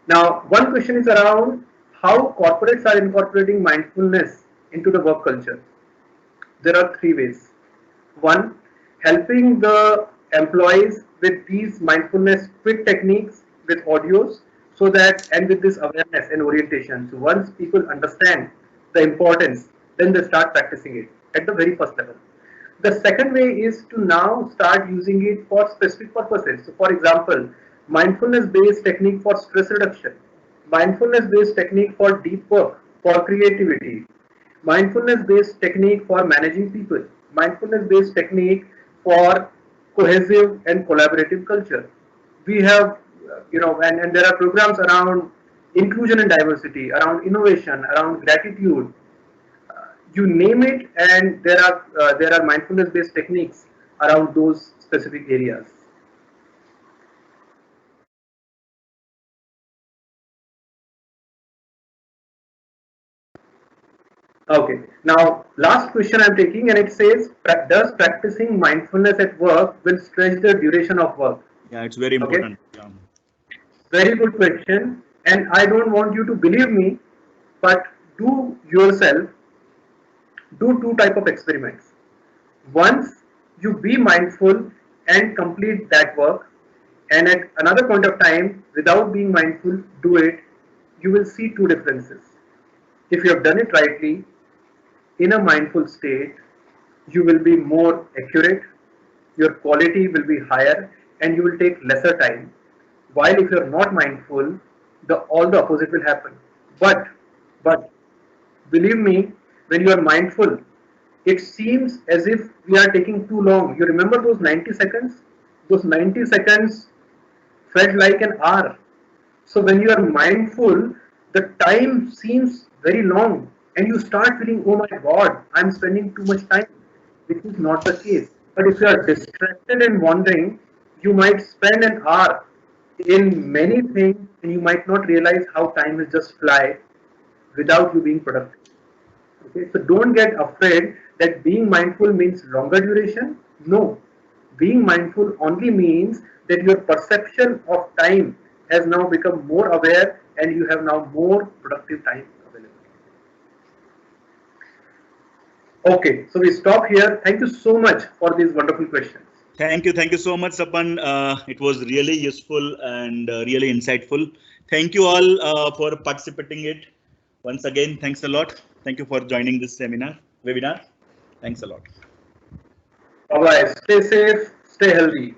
Now, one question is around how corporates are incorporating mindfulness into the work culture. There are 3 ways. One, helping the employees with these mindfulness quick techniques with audios, so that, and with this awareness and orientation. So once people understand the importance, then they start practicing it at the very first level. The second way is to now start using it for specific purposes. So for example, mindfulness based technique for stress reduction, mindfulness based technique for deep work, for creativity, mindfulness based technique for managing people, mindfulness based technique for cohesive and collaborative culture. We have, and there are programs around inclusion and diversity, around innovation, around gratitude, you name it, and there are mindfulness based techniques around those specific areas. Okay, now last question I'm taking, and it says, does practicing mindfulness at work will stretch the duration of work? Yeah, it's very Okay, important. Yeah. very good question, and I don't want you to believe me, but do yourself, do two type of experiments. Once you be mindful and complete that work, and at another point of time, without being mindful, do it, you will see two differences. If you have done it rightly, in a mindful state, you will be more accurate, your quality will be higher, and you will take lesser time. While if you are not mindful, all the opposite will happen. But but believe me, when you are mindful, it seems as if we are taking too long. You remember those 90 seconds? Those 90 seconds felt like an hour. So when you are mindful, the time seems very long and you start feeling, oh my God, I'm spending too much time, which is not the case. But if you are distracted and wandering, you might spend an hour in many things and you might not realize how time is just fly without you being productive. Okay, so don't get afraid that being mindful means longer duration. No, being mindful only means that your perception of time has now become more aware and you have now more productive time available. Okay, so we stop here. Thank you so much for these wonderful questions. Thank you so much, Sapan. It was really useful and really insightful. Thank you all for participating it. Once again, thanks a lot. Thank you for joining this webinar. Thanks a lot. Bye bye. Stay safe, stay healthy.